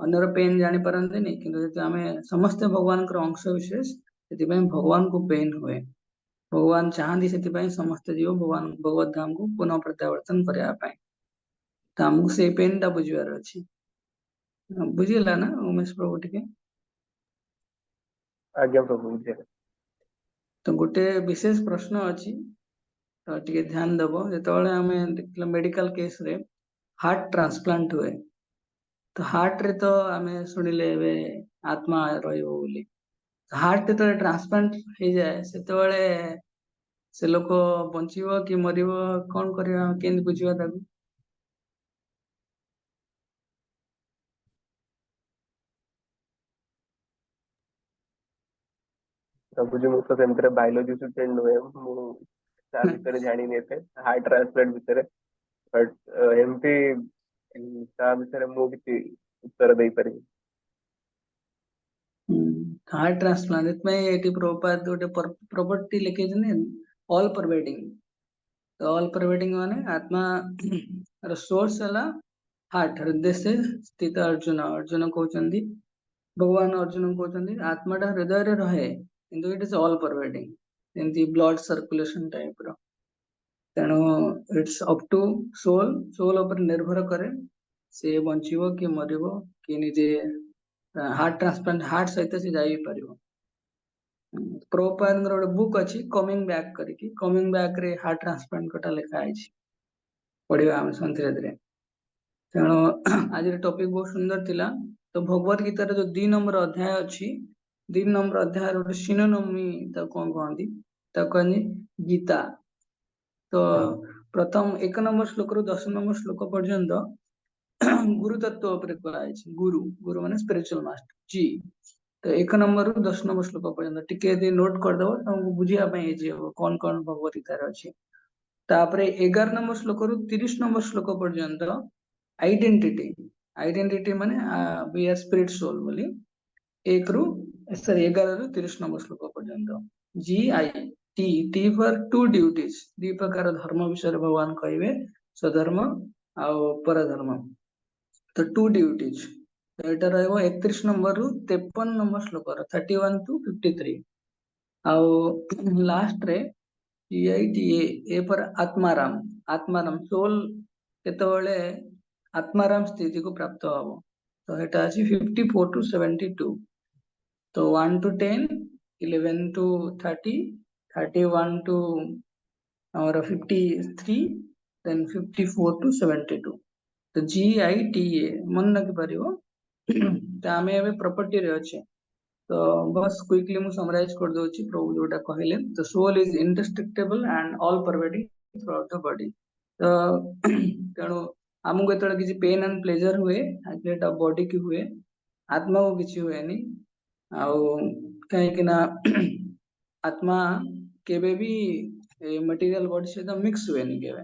अन्यर पेन जानी पारंते नहीं किंतु जति आमे समस्त भगवान कर अंश विशेष सेति भगवान को पेन हुए भगवान चाहती से समस्त जीव भगवान भगवत धाम को पुनः प्रत्यावर्तन करने तो आमको से पेन टा बुझार अच्छी बुझीला ना उमेश प्रभु टिके आज्ञा प्रभु बुझे तो गोटे विशेष प्रश्न अच्छी तो टिके ध्यान देव जो आमे देखला मेडिकल केस रे हार्ट ट्रांसप्लांट हुए तो हार्ट रे तो आमे सुनिले एबे आत्मा रहिबो बोली हार्ट तो ट्रांसप्लांट हो जाए से लोक बंचीबो कि मरिबो कौन करिया केन बुझिबा ताकू प्रभु जी मुझे सेमती बायोलॉजी स्टूडेंट हुए मु ता भीतर जानी नहीं थे हार्ट ट्रांसप्लांट भीतर बट एमती ता भीतर मु किसी उत्तर दे पारि हार्ट ट्रांसप्लांट इतमें एटी प्रभुपाद गोटे प्रॉपर्टी लिखे ऑल परवेडिंग तो ऑल परवेडिंग माने आत्मा सोर्स है हार्ट हृदय से स्थित अर्जुन अर्जुन कहते भगवान अर्जुन कहते आत्माटा हृदय रे रहे किंतु इट इज ऑल परवेडिंग जेमती ब्लड सर्कुलेशन टाइप रो तेणु it's up to soul soul ऊपर निर्भर करे से बंचीबो कि मरिबो कि निजे हार्ट ट्रांसप्लांट हार्ट सहित से जाई परिबो प्रभुपाद गोटे बुक अच्छी कमिंग बैक करके कमिंग बैक रे हार्ट ट्रांसप्लांट कटा लिखा है पढ़िबा हम धीरे धीरे तेणु आज टॉपिक बहुत सुंदर थिला तो भगवत गीतार जो 2 नंबर अध्याय अच्छी 2 नंबर अध्याय गोटे सिनोनिमी कौन कहती कहनी गीता तो प्रथम 1 नंबर श्लोक रु 10 नंबर श्लोक पर्यंत गुरु तत्व गुरु गुरु माने स्पिरिचुअल मास्टर जी तो 1 नंबर रु 10 नंबर श्लोक पर्यंत टिके यदि नोट करदब तुमको बुझिया ପାଇଁ इजी हो कौन कौन भगवत गीता रे अछि। तापरे 11 नंबर श्लोक रु 30 नंबर श्लोक पर्यंत आइडेंटिटी आइडेंटिटी माने वी आर स्पिरिट सोल बोली 1 रु 11 रु 30 नंबर श्लोक पर्यंत जी आई टी टी फॉर टू ड्यूटीज दी प्रकार धर्म विषय रे भगवान कहबे स्वधर्म आ परधर्म तो टू ड्यूटीज तो एटा रहबो 31 नंबर रु 53 नंबर श्लोक 31 टू 53 आउ लास्ट रे टीआईटीए ए पर आत्माराम सोल केतबेले आत्माराम स्थिति को प्राप्त हबो तो एटा अछि 54 टू 72 तो 1 to 10 11 to 30 31 to और 53 then 54 to 72 तो GITA मन रखि परिबो तो आमे एबे प्रॉपर्टी रे अछि तो बस क्विकली मु समराइज कर दोछि प्रभु जोटा कहले the soul is indestructible and all pervading throughout the body तो तेणु हमको जेतले किछि पेन एंड प्लेजर हुए एटा बॉडी की हुए आत्मा को किछि हुएनी आउ कहीं ना आत्मा केबे भी मटेरियल बॉडी सहित मिक्स हुएनी केबे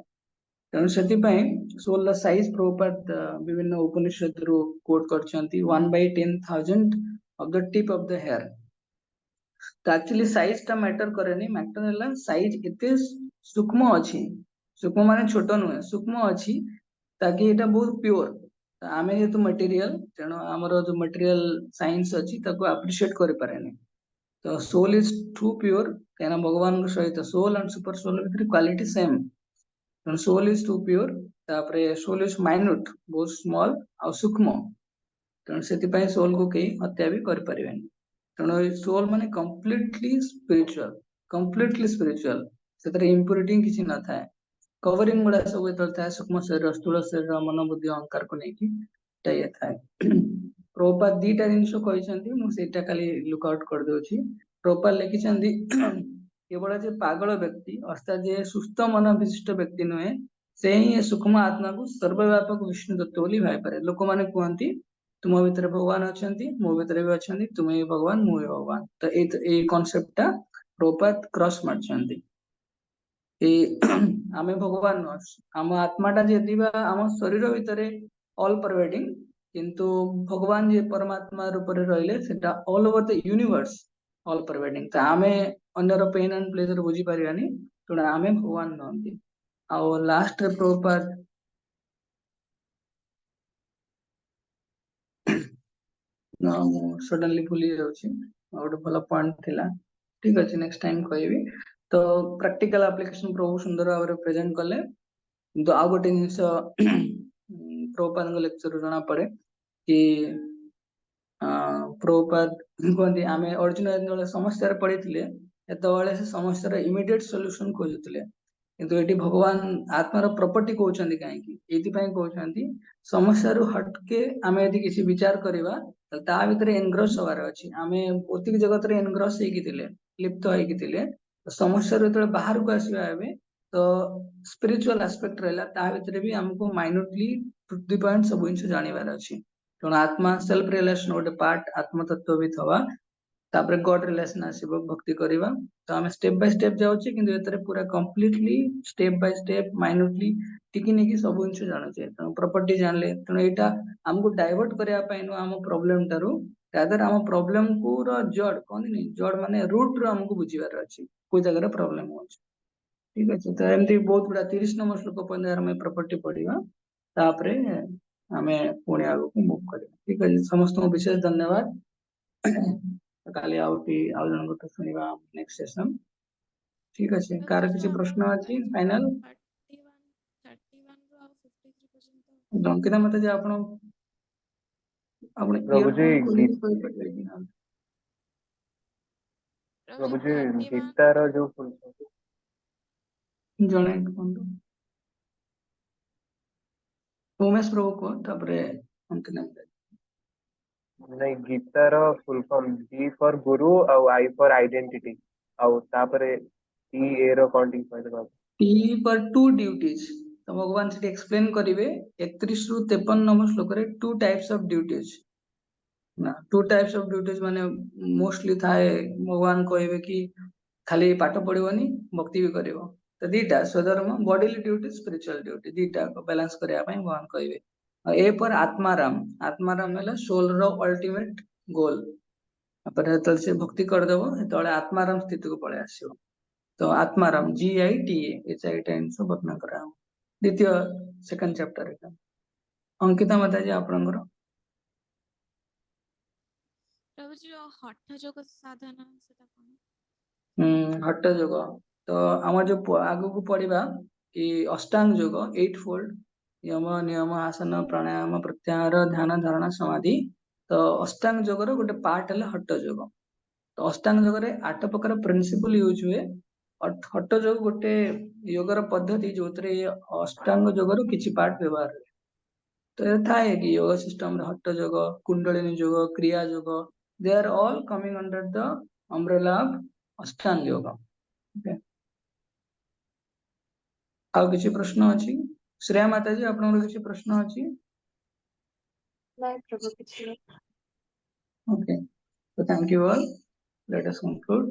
तेणु सेतिपाई सोल साइज प्रॉपर्ट विभिन्न उपनिषद रु कोट करछंती 1/10,000 of the tip of the hair तो एक्चुअली साइज टा मैटर करेनी मैटर हला साइज एते सूक्ष्म अछि सूक्ष्म माने छोटो नुहे सूक्ष्म अछि ताकि एटा बहुत प्योर आमे जेतु मटेरियल तेणु हमर जो मटेरियल साइंस अछि ताको एप्रिशिएट करि पारेनी तो सोल इज टू प्योर कहना भगवान सहित सोल एंड सुपर सोल भितर quality same soul is too pure तापरे सोल इज माइन्यूट बहुत स्मॉल आ सूक्ष्म तेणु से सोल को कहीं हत्या भी कर पारिबेनी तेणु सोल माने कंप्लीटली स्पिरिचुअल से इम्प्योरिटी किसी न थाए कवरिंग गुड़ा सब था सूक्ष्म शरीर स्थूल शरीर मन बुद्धि अहंकार को लेकिन ये थाए प्रभुपाद दीटा जिनस कहते मुझे खाली लुक आउट कर दोछि प्रभुपाद लिखिछंती केवल जे पागल व्यक्ति अर्थात जे सुस्थ मन विशिष्ट व्यक्ति नुहे से ही सूक्ष्म आत्मा को सर्वव्यापक विष्णु तत्व बोली भाई पारे लोक माने कहंती तुम भीतर भगवान अछंती मो भीतर भी अछंती तुम ही भगवान मु ही भगवान तो ए कांसेप्ट टा प्रभुपाद क्रॉस मारछंती ए आमे भगवान आम आत्माटा जदि आम शरीर भितर ऑल परवेडिंग किंतु भगवान जे परमात्मा रूप रे रहिले सेटा all over the universe all pervading तो आमे अंडर पेन एंड प्लेजर बुझी परियानी तेणु आमे भगवान नहंती आ लास्ट रे प्रभुपाद सडनली भूली जाउछि गोटे भल पॉइंट थिला ठीक अछि नेक्स्ट टाइम कहबी तो प्रैक्टिकल एप्लीकेशन प्रभु सुंदर भाव प्रेजेंट कले तो आ गोटे जिनस प्रभुपाद लेक्चर जना पड़े कि प्रभुपाद कहते आम ओरिजिनल समस्या पड़े से समस्या इमिडिएट सॉल्यूशन खोजुले किंतु एटी भगवान आत्मार प्रॉपर्टी कहते कहीं कहते समस्या रु हटके आम यदि किसी विचार करवा ता भीतर एनग्रस हबार अच्छी आम भौतिक जगत रे एनग्रस लिप्त होते समस्या जो बाहर को आसवा तो स्पिरिचुअल एस्पेक्ट रहा ता भीतर भी हमको माइन्यूटली टू द पॉइंट सब जिन जानवर अच्छी तेणु आत्मा सेल्फ रियलाइजेशन गोटे पार्ट आत्मतत्व भी थवा तापर गॉड रिलेशन आसीबो भक्ति करवा तो आम स्टेप बाय स्टेप जाउछे किंतु एतरे पूरा completely step by step minutely टिकी निकी सब जिन जानुचे तेणु प्रॉपर्टी जानले तेणु एटा हमको डाइवर्ट करया पय नो हम प्रॉब्लम टारू रादर हम प्रॉब्लम को जड़ कहनी नहीं जड़ माने रूट रो हमको बुझीबार अछि कोई जगह प्रॉब्लम हो ठीक अछि तो एमती बहुत बड़ा 30 नंबर श्लोक पंद्रह में प्रॉपर्टी पढ़िबा तापरे हमें पुणे आगो को मूव करिबा ठीक अछि समस्त को विशेष धन्यवाद काली आउटी आउ जन को सुनिबा नेक्स्ट सेशन ठीक अछि कार किसी प्रश्न अछि फाइनल 31 ରୁ ଆଉ 53 ପର୍ଯ୍ୟନ୍ତ अंकिता मते जे आपण प्रभु जी इयरफोन खोली कोई पड़े कि ना प्रभु जी 31 गीतार जो फुल जणे कोंदो उमेश प्रभु को तापरे अंकिता नहीं गीतार full form G for guru और आई फॉर आइडेंटिटी और तापरे टी ए रो काउंटिंग पॉइंट बाबू टी पर टू ड्यूटीज तो भगवान से एक्सप्लेन करिवे 31 रु 53 नंबर श्लोक रे टू टाइप्स ऑफ ड्यूटीज ना टू टाइप्स ऑफ ड्यूटीज माने मोस्टली थाए भगवान कहबे कि खाली पाठ पढ़िबनी भक्ति भी करिवो तो दीटा स्वधर्म बॉडीली ड्यूटी स्पिरिचुअल ड्यूटी दीटा को बैलेंस करिया पई भगवान कहबे ए पर आत्माराम है सोल रो अल्टीमेट गोल अपन तल से भक्ति कर देबो तळे आत्माराम स्थिति को पळे आसीबो तो आत्माराम GITA से वर्णन करा द्वितीय सेकंड चैप्टर है अंकिता माताजी आपनकर प्रभु जी हठ जोग साधना सेटा कोन हट्ट जोग तो आम जो आगु को पढ़िबा कि अष्टांग जोग 8 फोल्ड यम नियम आसन प्राणायाम प्रत्याहार ध्यान धारणा समाधि तो अष्टांग जोगर गोटे पार्ट है हट्ट जोग तो अष्टांग जोग रे 8 प्रकार प्रिंसिपल यूज हुए और हट्ट जोग गोटे योगर पद्धति जो अष्टांग जोगर किछि पार्ट व्यवहार हुए तो ये थाए कि योग सिस्टम रे हट्ट जोग कुंडलिनी जोग क्रिया जोग they are all coming under the umbrella of Ashtanga yoga okay आउ किछि प्रश्न अछि श्रेया माता जी आपनकर किछि प्रश्न अछि नहीं प्रभु किसी नहीं। Okay so thank you all let us conclude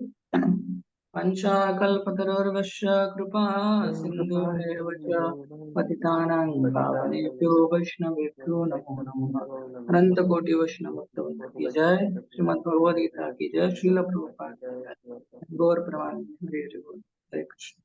पंचाकल्पतरोर्वश्य कृपा सिन्धुभ्येव च पतितानां पावनेभ्यो वैष्णवेभ्यो नमो नमः अनंत कोटि वैष्णव भक्तवृंद की जय श्रीमद् भगवद गीता की जय श्रील प्रभुपाद की जय गौर प्रमाण हरे हरे कृष्ण